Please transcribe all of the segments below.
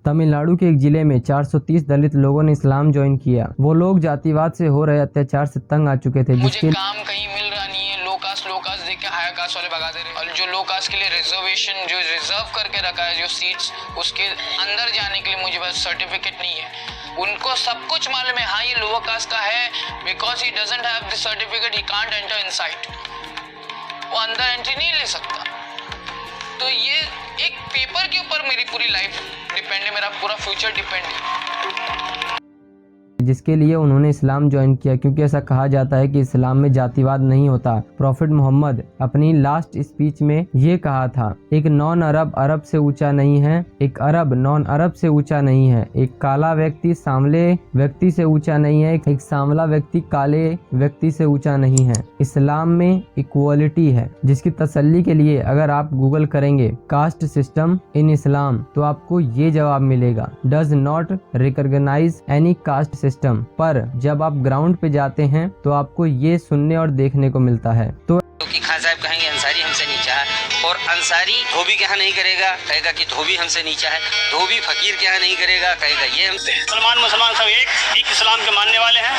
तमिलनाडु के एक जिले में 430 दलित लोगों ने इस्लाम ज्वाइन किया। वो लोग जातिवाद से हो रहे अत्याचार से तंग आ चुके थे। मुझे काम कहीं मिल रहा नहीं है, लो कास्ट देख के हायर कास्ट वाले भगा दे रहे हैं। और जो लो कास्ट के लिए रिजर्वेशन जो रिजर्व करके रखा है जो सीट्स, उसके अंदर जाने के लिए मुझे बस सर्टिफिकेट नहीं है। उनको सब कुछ मालूम है, हाँ ये लोअर कास्ट का है, because he doesn't have the certificate he can't enter inside. वो अंदर एंट्री नहीं ले सकता। तो ये एक पेपर के ऊपर मेरी पूरी लाइफ डिपेंड है, मेरा पूरा फ्यूचर डिपेंड है, जिसके लिए उन्होंने इस्लाम ज्वाइन किया, क्योंकि ऐसा कहा जाता है कि इस्लाम में जातिवाद नहीं होता। प्रॉफिट मोहम्मद अपनी लास्ट स्पीच में ये कहा था, एक नॉन अरब अरब से ऊंचा नहीं है, एक अरब नॉन अरब से ऊंचा नहीं है, एक काला व्यक्ति सांवले व्यक्ति से ऊंचा नहीं है, एक सांवला व्यक्ति काले व्यक्ति से ऊंचा नहीं है। इस्लाम में इक्वालिटी है, जिसकी तसल्ली के लिए अगर आप गूगल करेंगे कास्ट सिस्टम इन इस्लाम तो आपको ये जवाब मिलेगा, does not recognize any caste system. पर जब आप ग्राउंड पे जाते हैं तो आपको ये सुनने और देखने को मिलता है। तो खान साहब कहेंगे अंसारी हमसे नीचा है, और अंसारी धोबी के यहाँ नहीं करेगा, कहेगा कि धोबी हमसे नीचा है। धोबी फकीर के यहाँ नहीं करेगा, कहेगा ये हमसे। मुसलमान सब एक इस्लाम के मानने वाले हैं,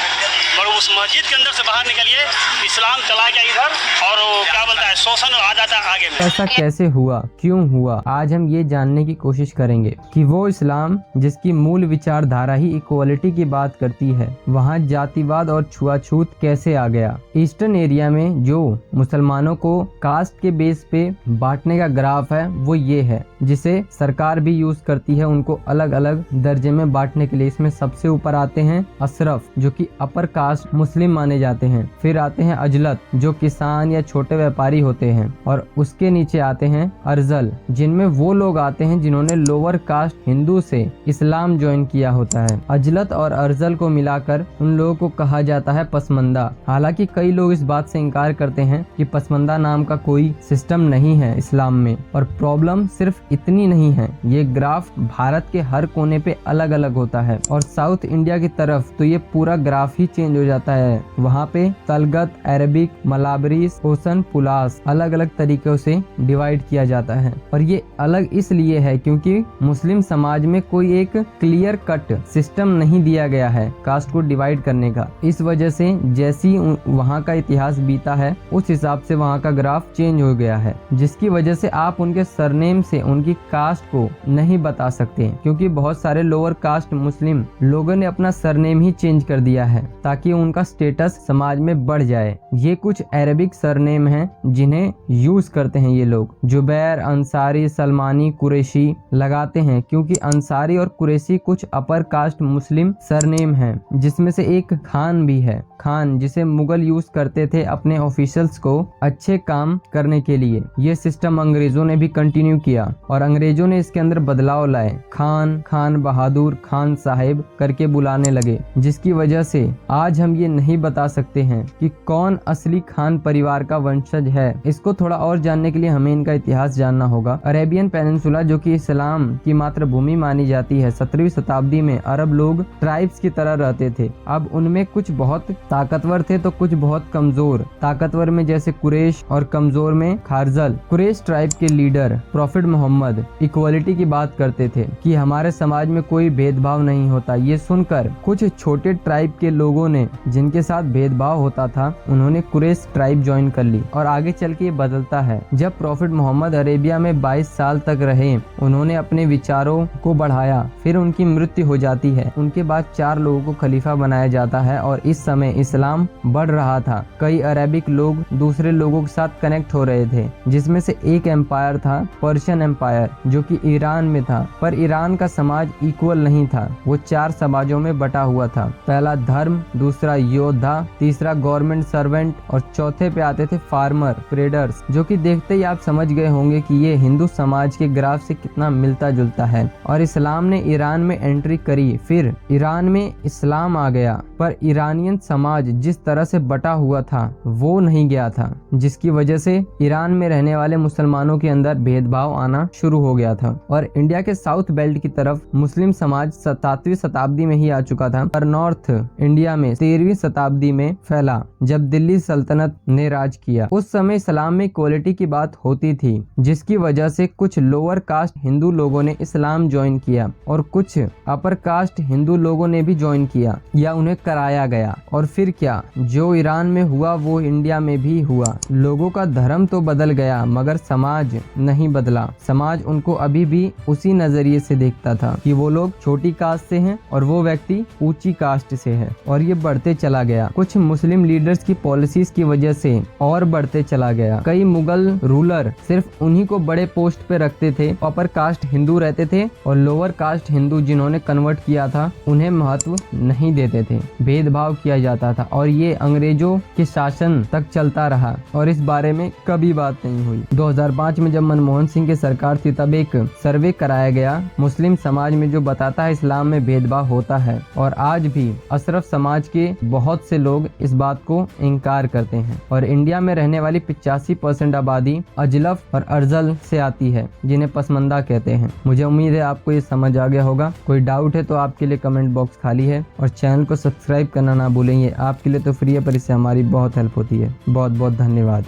और उस मस्जिद के अंदर से बाहर निकलिए, इस्लाम चला गया इधर, और क्या बोलता है शोषण आ जाता है आगे में। ऐसा कैसे हुआ, क्यों हुआ, आज हम ये जानने की कोशिश करेंगे कि वो इस्लाम जिसकी मूल विचारधारा ही इक्वालिटी की बात करती है, वहाँ जातिवाद और छुआछूत कैसे आ गया। ईस्टर्न एरिया में जो मुसलमानों को कास्ट के बेस पे बांटने का ग्राफ है वो ये है, जिसे सरकार भी यूज करती है उनको अलग अलग दर्जे में बांटने के लिए। इसमें सबसे ऊपर आते हैं अशरफ जो कि अपर कास्ट मुस्लिम माने जाते हैं, फिर आते हैं अजलत जो किसान या छोटे व्यापारी होते हैं, और उसके नीचे आते हैं अर्जल जिनमें वो लोग आते हैं जिन्होंने लोअर कास्ट हिंदू से इस्लाम ज्वाइन किया होता है। अजलत और अर्जल को मिलाकर उन लोगों को कहा जाता है पसमंदा। हालांकि कई लोग इस बात से इनकार करते हैं कि पसमंदा नाम का कोई सिस्टम नहीं है इस्लाम में। और प्रॉब्लम सिर्फ इतनी नहीं है, ये ग्राफ भारत के हर कोने पे अलग अलग होता है, और साउथ इंडिया की तरफ तो ये पूरा ग्राफ ही चेंज हो जाता है। वहाँ पे तलगत, अरबिक, मलाबरीस, ओसन, पुलास अलग अलग तरीकों से डिवाइड किया जाता है। और ये अलग इसलिए है क्योंकि मुस्लिम समाज में कोई एक क्लियर कट सिस्टम नहीं दिया गया है कास्ट को डिवाइड करने का। इस वजह से जैसी वहाँ का इतिहास बीता है उस हिसाब से वहाँ का ग्राफ चेंज हो गया है, जिसकी वजह से आप उनके सरनेम से उनकी कास्ट को नहीं बता सकते, क्योंकि बहुत सारे लोअर कास्ट मुस्लिम लोगों ने अपना सरनेम ही चेंज कर दिया है ताकि उनका स्टेटस समाज में बढ़ जाए। ये कुछ अरबिक सरनेम हैं जिन्हें यूज करते हैं ये लोग, जुबैर, अंसारी, सलमानी, कुरैशी लगाते हैं, क्योंकि अंसारी और कुरैशी कुछ अपर कास्ट मुस्लिम सरनेम हैं, जिसमें से एक खान भी है। खान जिसे मुगल यूज करते थे अपने ऑफिशियल्स को अच्छे काम करने के लिए। ये सिस्टम अंग्रेजों ने भी कंटिन्यू किया और अंग्रेजों ने इसके अंदर बदलाव लाए, खान, खान बहादुर, खान साहिब करके बुलाने लगे, जिसकी वजह से आज हम ये नहीं बता सकते हैं कि कौन असली खान परिवार का वंशज है। इसको थोड़ा और जानने के लिए हमें इनका इतिहास जानना होगा। अरेबियन पेनिनसुला जो कि इस्लाम की मातृभूमि मानी जाती है, 17वीं शताब्दी में अरब लोग ट्राइब्स की तरह रहते थे। अब उनमें कुछ बहुत ताकतवर थे तो कुछ बहुत कमजोर। ताकतवर में जैसे कुरैश और कमजोर में खारजल। कुरैश ट्राइब के लीडर प्रॉफिट मोहम्मद इक्वालिटी की बात करते थे कि हमारे समाज में कोई भेदभाव नहीं होता। ये सुनकर कुछ छोटे ट्राइब के लोगों ने जिनके साथ भेदभाव होता था उन्होंने कुरैश ट्राइब ज्वाइन कर ली, और आगे चल के ये बदलता है। जब प्रॉफिट मोहम्मद अरेबिया में 22 साल तक रहे, उन्होंने अपने विचारों को बढ़ाया, फिर उनकी मृत्यु हो जाती है। उनके बाद 4 लोगों को खलीफा बनाया जाता है और इस समय इस्लाम बढ़ रहा था। कई अरेबिक लोग दूसरे लोगों के साथ कनेक्ट हो रहे थे, जिसमें से एक एम्पायर था पर्शियन एम्पायर जो कि ईरान में था, पर ईरान का समाज इक्वल नहीं था, वो 4 समाजों में बटा हुआ था। पहला धर्म, दूसरा योद्धा, तीसरा गवर्नमेंट सर्वेंट और चौथे पे आते थे फार्मर, ट्रेडर्स, जो कि देखते ही आप समझ गए होंगे कि ये हिंदू समाज के ग्राफ से कितना मिलता जुलता है। और इस्लाम ने ईरान में एंट्री करी, फिर ईरान में इस्लाम आ गया, पर ईरानियन समाज जिस तरह से बटा हुआ था वो नहीं गया था, जिसकी वजह से ईरान में रहने वाले मुसलमानों के अंदर भेदभाव आना शुरू हो गया था और इंडिया के साउथ बेल्ट की तरफ मुस्लिम समाज 7वीं शताब्दी में ही आ चुका था और नॉर्थ इंडिया में 13वीं शताब्दी में फैला जब दिल्ली सल्तनत ने राज किया। उस समय इस्लाम में इक्वलिटी की बात होती थी, जिसकी वजह से कुछ लोअर कास्ट हिंदू लोगों ने इस्लाम ज्वाइन किया और कुछ अपर कास्ट हिंदू लोगों ने भी ज्वाइन किया या उन्हें कराया गया। और फिर क्या, जो ईरान में हुआ वो इंडिया में भी हुआ। लोगों का धर्म तो बदल गया मगर समाज नहीं बदला। समाज उनको अभी भी उसी नजरिए से देखता था कि वो लोग छोटी कास्ट से हैं और वो व्यक्ति ऊंची कास्ट से है, और ये बढ़ते चला गया। कुछ मुस्लिम लीडर्स की पॉलिसीज की वजह से और बढ़ते चला गया। कई मुगल रूलर सिर्फ उन्हीं को बड़े पोस्ट पे रखते थे। अपर कास्ट हिंदू रहते थे और लोअर कास्ट हिंदू जिन्होंने कन्वर्ट किया था उन्हें महत्व नहीं देते थे। भेदभाव किया जाता था और ये अंग्रेजों के शासन तक चलता रहा और इस बारे में कभी बात नहीं हुई। 2005 में जब मनमोहन सिंह की सरकार थी तब एक सर्वे कराया गया मुस्लिम समाज में जो बताता है इस्लाम में भेदभाव होता है, और आज भी अशरफ समाज के बहुत से लोग इस बात को इनकार करते हैं। और इंडिया में रहने वाली 85% आबादी अजलफ और अर्जल से आती है जिन्हें पसमंदा कहते हैं। मुझे उम्मीद है आपको ये समझ आ गया होगा। कोई डाउट है तो आपके लिए कमेंट बॉक्स खाली है और चैनल को सब्सक्राइब करना ना भूलें। ये आपके लिए तो फ्री है पर इससे हमारी बहुत हेल्प होती है। बहुत बहुत धन्यवाद।